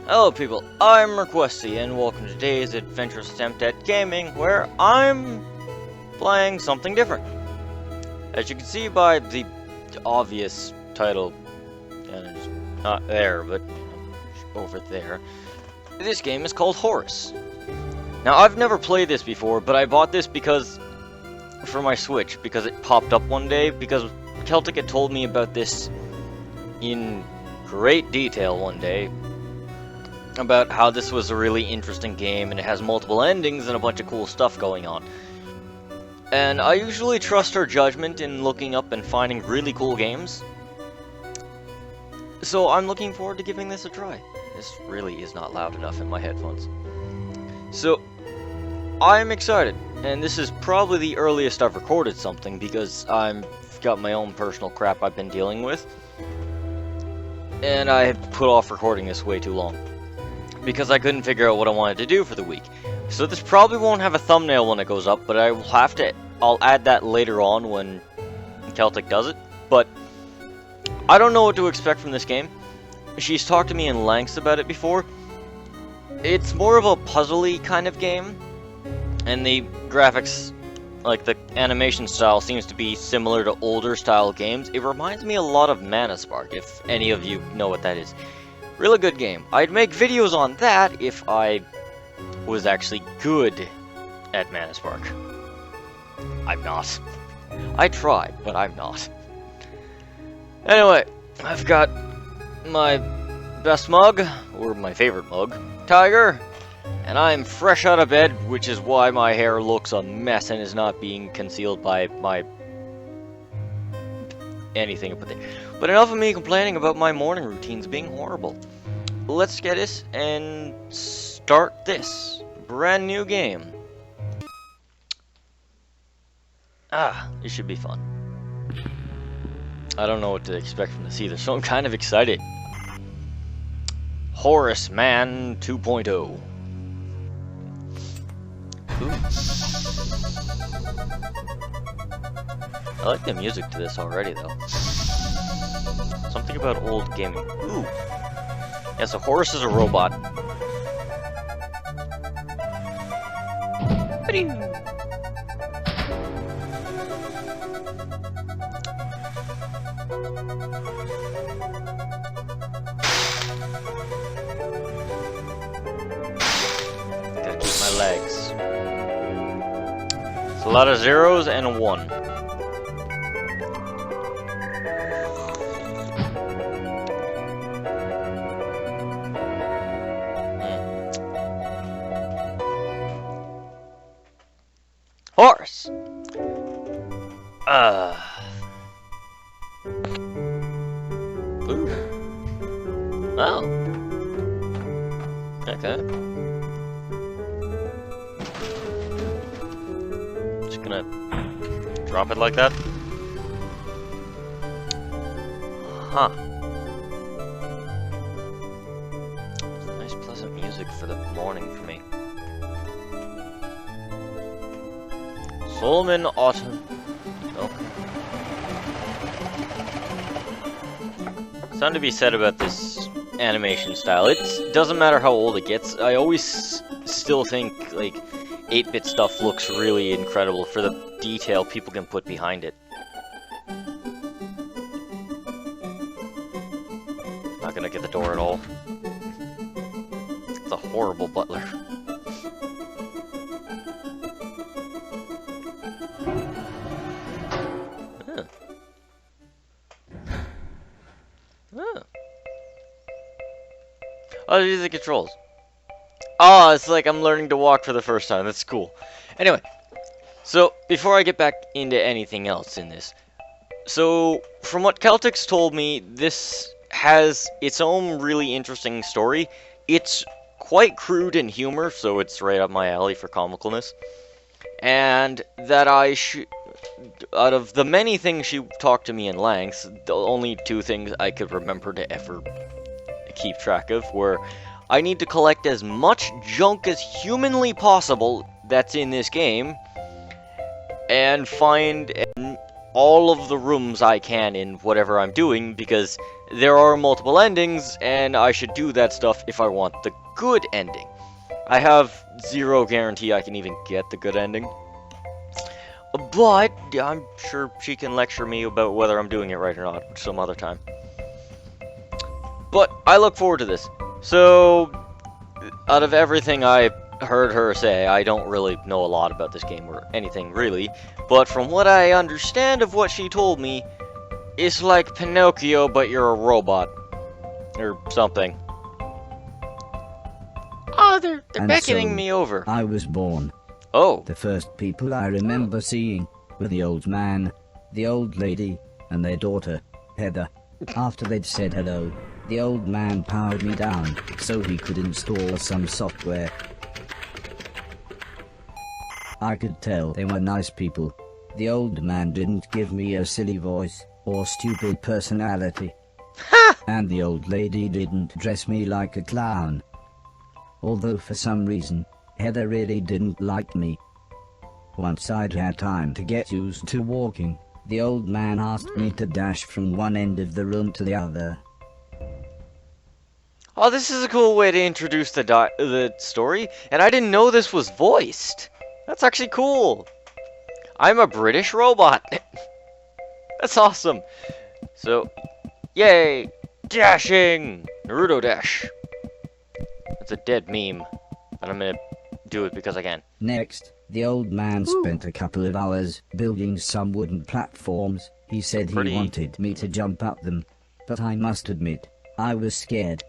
Hello people, I'm Requesty, and welcome to today's adventurous attempt at gaming, where I'm playing something different. As you can see by the obvious title, and it's not there, but over there, this game is called Horace. Now, I've never played this before, but I bought this for my Switch, because it popped up one day, because Keltic had told me about this in great detail one day, about how this was a really interesting game and it has multiple endings and a bunch of cool stuff going on. And I usually trust her judgment in looking up and finding really cool games. So I'm looking forward to giving this a try. This really is not loud enough in my headphones. So I'm excited, and this is probably the earliest I've recorded something because I've got my own personal crap I've been dealing with. And I had put off recording this way too long, because I couldn't figure out what I wanted to do for the week. So this probably won't have a thumbnail when it goes up, but I'll add that later on when Keltic does it. But I don't know what to expect from this game. She's talked to me in lengths about it before. It's more of a puzzly kind of game, and the graphics, like the animation style, seems to be similar to older style games. It reminds me a lot of Mana Spark, if any of you know what that is. Really good game. I'd make videos on that if I was actually good at Mana Spark. I'm not. I tried, but I'm not. Anyway, I've got my best mug, or my favorite mug, Tiger, and I'm fresh out of bed, which is why my hair looks a mess and is not being concealed by my anything up there. But enough of me complaining about my morning routines being horrible. Let's get this and start this brand new game. This should be fun. I don't know what to expect from this either, so I'm kind of excited. Horace Man 2.0. Ooh. I like the music to this already, though. Something about old gaming. Ooh. Yeah, so Horace is a robot. Gotta keep my legs. It's a lot of zeros and a 1. Horace! Ooh. Oh. Okay. Just gonna drop it like that. Huh. Nice pleasant music for the morning for me. Solomon Autumn. Oh. Something to be said about this animation style. It doesn't matter how old it gets. I always still think like 8-bit stuff looks really incredible for the detail people can put behind it. Not gonna get the door at all. It's a horrible butler. Oh, these are the controls. Oh, it's like I'm learning to walk for the first time. That's cool. Anyway, so before I get back into anything else in this, so from what Keltic's told me, this has its own really interesting story. It's quite crude in humor, so it's right up my alley for comicalness. And that out of the many things she talked to me in lengths, the only 2 things I could remember to ever keep track of were I need to collect as much junk as humanly possible that's in this game and find all of the rooms I can in whatever I'm doing, because there are multiple endings, and I should do that stuff if I want the good ending. I have zero guarantee I can even get the good ending. But I'm sure she can lecture me about whether I'm doing it right or not some other time. But I look forward to this. So, out of everything I heard her say, I don't really know a lot about this game or anything really. But from what I understand of what she told me, it's like Pinocchio, but you're a robot. Or something. Oh, they're beckoning me over. I was born. Oh. The first people I remember seeing were the old man, the old lady, and their daughter, Heather. After they'd said hello, the old man powered me down so he could install some software. I could tell they were nice people. The old man didn't give me a silly voice or stupid personality. And the old lady didn't dress me like a clown. Although for some reason, Heather really didn't like me. Once I'd had time to get used to walking, the old man asked me to dash from one end of the room to the other. Oh, this is a cool way to introduce the story, and I didn't know this was voiced. That's actually cool. I'm a British robot. That's awesome. So, yay! Dashing! Naruto Dash. That's a dead meme, but I'm gonna do it because I can. Next, the old man spent a couple of hours building some wooden platforms. He said he wanted me to jump up them, but I must admit, I was scared.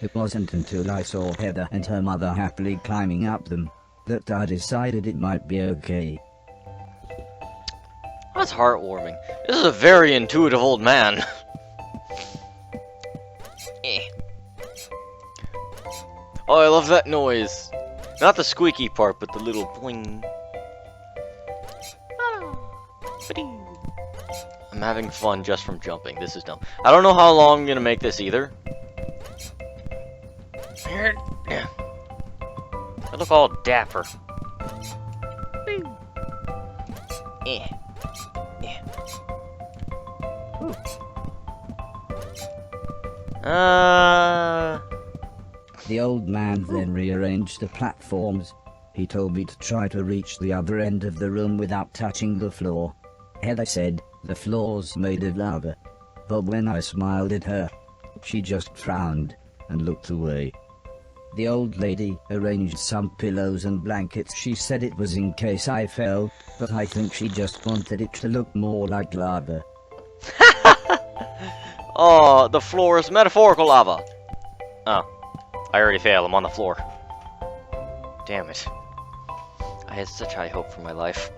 It wasn't until I saw Heather and her mother happily climbing up them that I decided it might be okay. That's heartwarming. This is a very intuitive old man. Oh, I love that noise. Not the squeaky part, but the little boing. I'm having fun just from jumping. This is dumb. I don't know how long I'm gonna make this either. I look all dapper. The old man then rearranged the platforms. He told me to try to reach the other end of the room without touching the floor. Heather said the floor's made of lava, but when I smiled at her, she just frowned and looked away. The old lady arranged some pillows and blankets. She said it was in case I fell, but I think she just wanted it to look more like lava. Oh, the floor is metaphorical lava. Oh, I already failed. I'm on the floor. Damn it. I had such high hope for my life.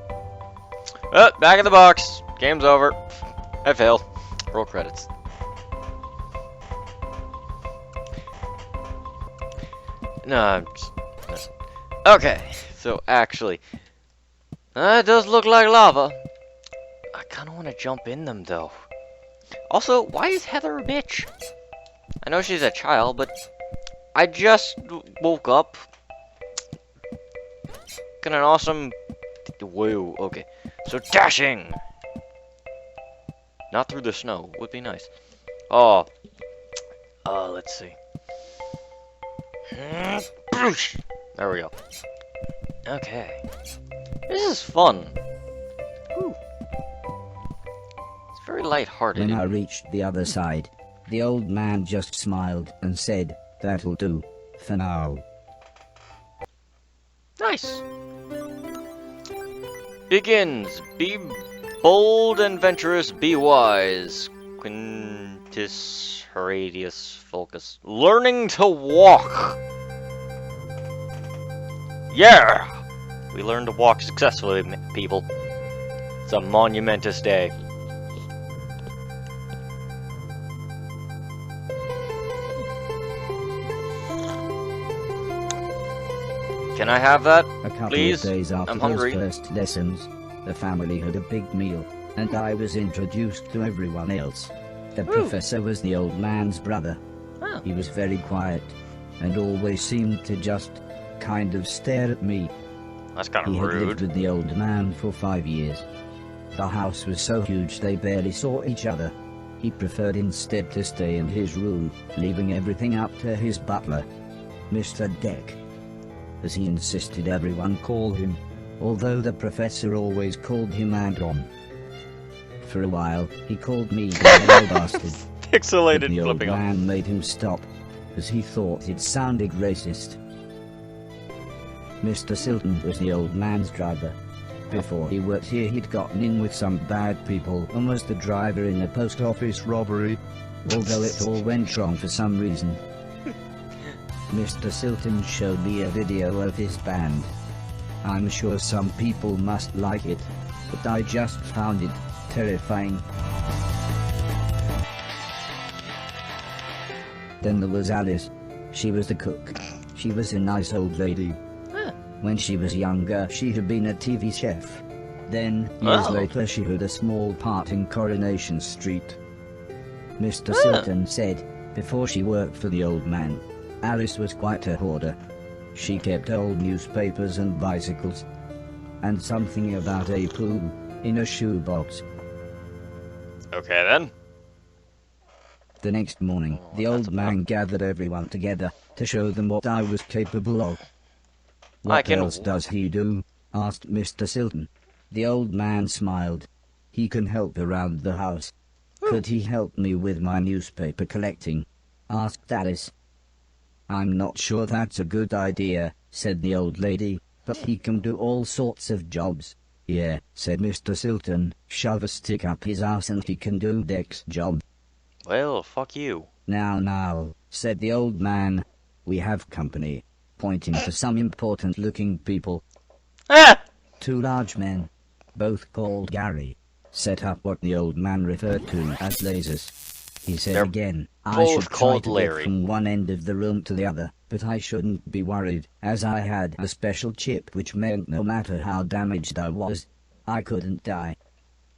Back in the box. Game's over. I failed. Roll credits. No, I'm just messing. Okay, so actually, it does look like lava. I kind of want to jump in them, though. Also, why is Heather a bitch? I know she's a child, but I just woke up. Got an awesome... Whoa, okay. So dashing! Not through the snow. Would be nice. Oh. Let's see. There we go. Okay. This is fun. Whew. It's very lighthearted. When I reached the other side, the old man just smiled and said, "That'll do, for now." Nice. Begins. Be bold and venturous, be wise. Quintus Horatius Fulcus. Learning to walk. Yeah! We learned to walk successfully, people. It's a monumentous day. Can I have that, A couple please? of days after I'm hungry. those first lessons, the family had a big meal, and I was introduced to everyone else. The professor was the old man's brother. Oh. He was very quiet, and always seemed to just kind of stare at me. That's kind He of had lived rude. with the old man for 5 years. The house was so huge they barely saw each other. He preferred instead to stay in his room, leaving everything up to his butler, Mr. Deck, as he insisted everyone call him, although the professor always called him Anton. For a while, he called me the little bastard. Pixelated But the old flipping off. man made him stop, as he thought it sounded racist. Mr. Silton was the old man's driver. Before he worked here, he'd gotten in with some bad people and was the driver in a post office robbery, although it all went wrong for some reason. Mr. Silton showed me a video of his band. I'm sure some people must like it, but I just found it terrifying. Then there was Alice. She was the cook. She was a nice old lady. When she was younger, she had been a TV chef. Then, years later, she had a small part in Coronation Street. Mr. Silton said, before she worked for the old man, Alice was quite a hoarder. She kept old newspapers and bicycles, and something about a poo in a shoebox. Okay then. The next morning, the old man gathered everyone together to show them what I was capable of. What else does he do? Asked Mr. Silton. The old man smiled. He can help around the house. Could he help me with my newspaper collecting? Asked Alice. I'm not sure that's a good idea, said the old lady, but he can do all sorts of jobs. Yeah, said Mr. Silton, shove a stick up his ass and he can do Deck's job. Well, fuck you. Now, said the old man, we have company, pointing to some important-looking people. Ah! Two large men, both called Gary, set up what the old man referred to as lasers. He said again, I should try to get from one end of the room to the other, but I shouldn't be worried, as I had a special chip which meant no matter how damaged I was, I couldn't die.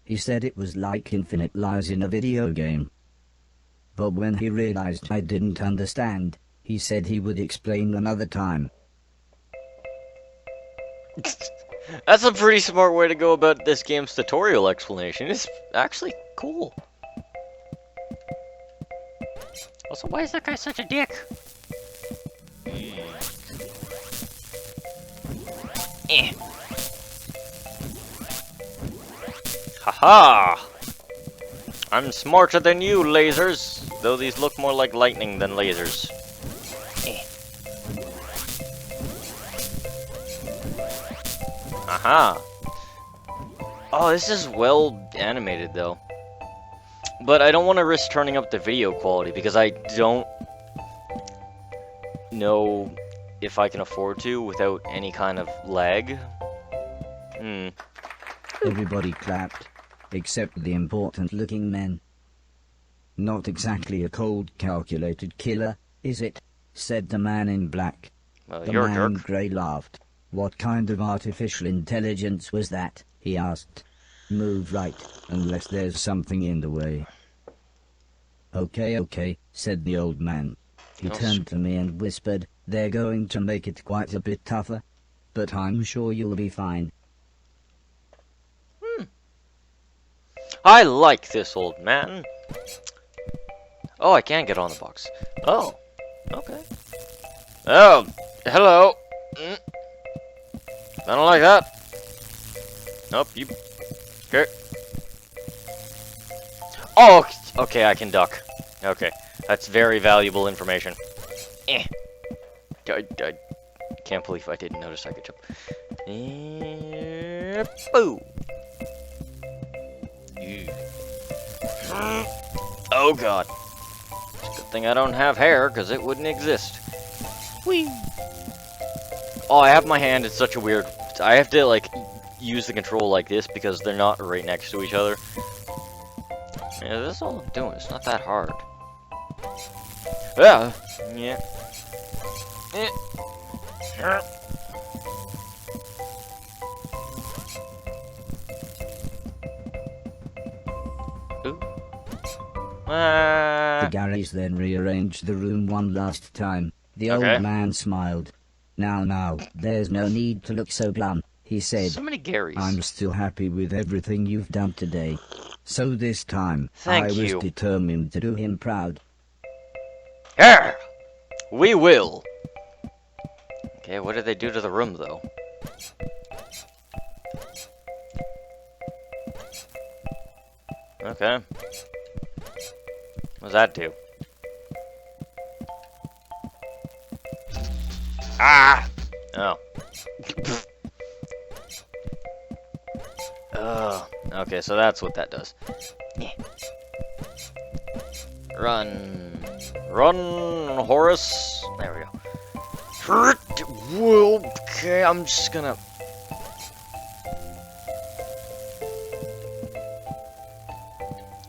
He said it was like infinite lives in a video game. But when he realized I didn't understand, he said he would explain another time. That's a pretty smart way to go about this game's tutorial explanation. It's actually cool. Also, why is that guy such a dick? Eh. Haha! I'm smarter than you, lasers. Though these look more like lightning than lasers. Eh. Aha! Oh, this is well animated, though. But I don't want to risk turning up the video quality because I don't know if I can afford to without any kind of lag. Everybody clapped, except the important-looking men. Not exactly a cold, calculated killer, is it? Said the man in black. Well, The you're a man in jerk. grey laughed. What kind of artificial intelligence was that? He asked. Move right, unless there's something in the way. Okay, said the old man. He turned to me and whispered, they're going to make it quite a bit tougher, but I'm sure you'll be fine. I like this old man. Oh, I can get on the box. Oh, okay. Oh, hello. I don't like that. Nope, you... Okay. Oh, okay, I can duck. Okay, that's very valuable information. I can't believe I didn't notice I could jump. Boo! Oh god. It's a good thing I don't have hair, because it wouldn't exist. Whee! Oh, I have my hand, it's such a weird... I have to, like, use the control like this, because they're not right next to each other. Yeah, that's all I'm doing, it's not that hard. Yeah. Ooh. The Garys then rearranged the room one last time. The old man smiled. Now, there's no need to look so glum, he said. So many Garys. I'm still happy with everything you've done today. So this time, Thank I was you. determined to do him proud. Yeah, we will. Okay, what did they do to the room, though? Okay. What does that do? Ah! Oh. Okay, so that's what that does. Yeah. Run. Run, Horace. There we go. Whoa, okay, I'm just gonna...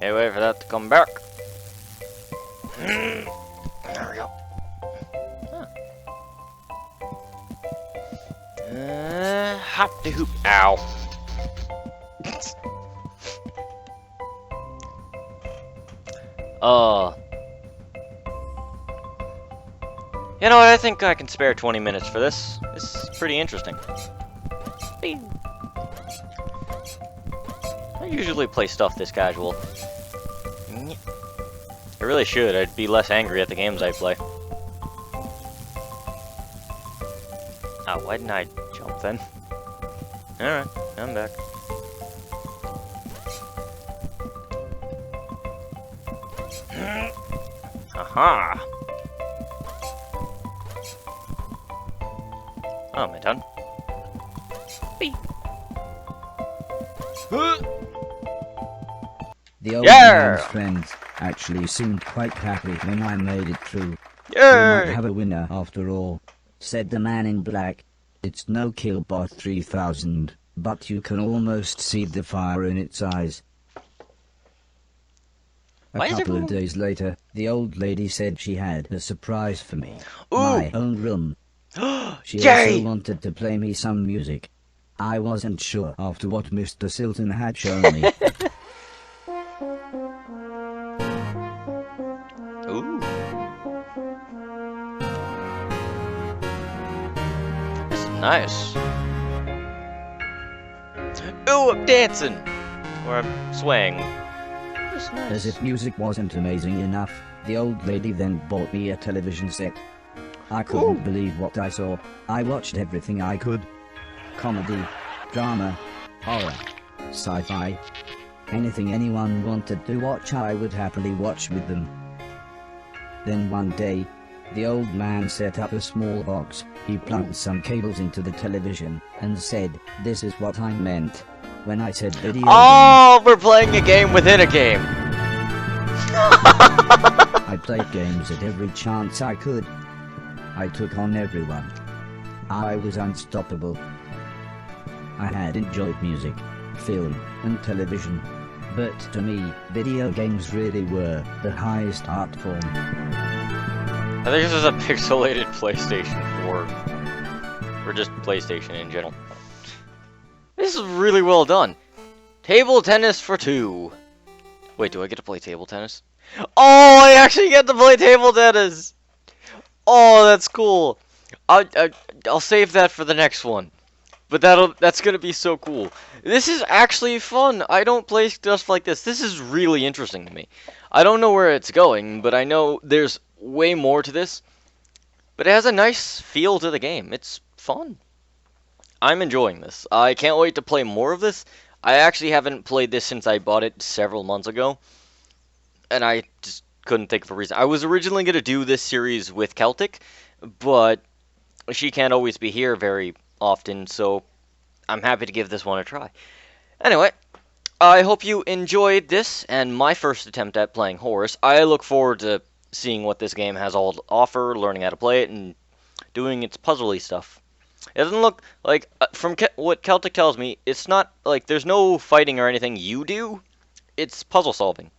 Hey, wait for that to come back. There we go. Huh. Hop de hoop. Ow. You know what? I think I can spare 20 minutes for this. This is pretty interesting. I usually play stuff this casual. I really should. I'd be less angry at the games I play. Oh, why didn't I jump then? Alright, I'm back. Aha! Oh, am I done? Beep. The old Yeah! man's friends actually seemed quite happy when I made it through. We Yay! might have a winner after all, said the man in black. It's no Killbot 3000, but you can almost see the fire in its eyes. Why A is couple of everyone- days later, the old lady said she had a surprise for me. Ooh! My own room. She Yay! also wanted to play me some music. I wasn't sure after what Mr. Silton had shown me. Ooh. This is nice. Ooh, I'm dancing! Or I'm swaying. This is nice. As if music wasn't amazing enough, the old lady then bought me a television set. I couldn't Ooh. believe what I saw. I watched everything I could. Comedy, drama, horror, sci-fi. Anything anyone wanted to watch I would happily watch with them. Then one day, the old man set up a small box. He plugged some cables into the television and said, "This is what I meant when I said video game." Oh, we're playing a game within a game. I played games at every chance I could. I took on everyone. I was unstoppable. I had enjoyed music, film, and television. But to me, video games really were the highest art form. I think this is a pixelated PlayStation 4. Or just PlayStation in general. This is really well done. Table tennis for 2. Wait, do I get to play table tennis? Oh, I actually get to play table tennis! Oh, that's cool. I'll save that for the next one. But that's gonna be so cool. This is actually fun. I don't play stuff like this. This is really interesting to me. I don't know where it's going, but I know there's way more to this. But it has a nice feel to the game. It's fun. I'm enjoying this. I can't wait to play more of this. I actually haven't played this since I bought it several months ago. And I just couldn't think of a reason. I was originally going to do this series with Keltic, but she can't always be here very often, so I'm happy to give this one a try. Anyway, I hope you enjoyed this and my first attempt at playing Horace. I look forward to seeing what this game has all to offer, learning how to play it, and doing its puzzly stuff. It doesn't look like, from what Keltic tells me, it's not like there's no fighting or anything you do. It's puzzle solving.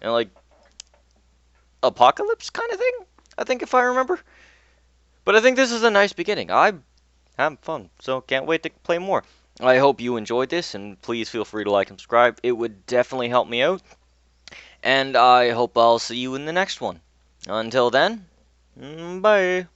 And like, apocalypse kind of thing, I think, if I remember. But I think this is a nice beginning. I'm having fun, so can't wait to play more. I hope you enjoyed this, and please feel free to like and subscribe. It would definitely help me out. And I hope I'll see you in the next one. Until then, bye.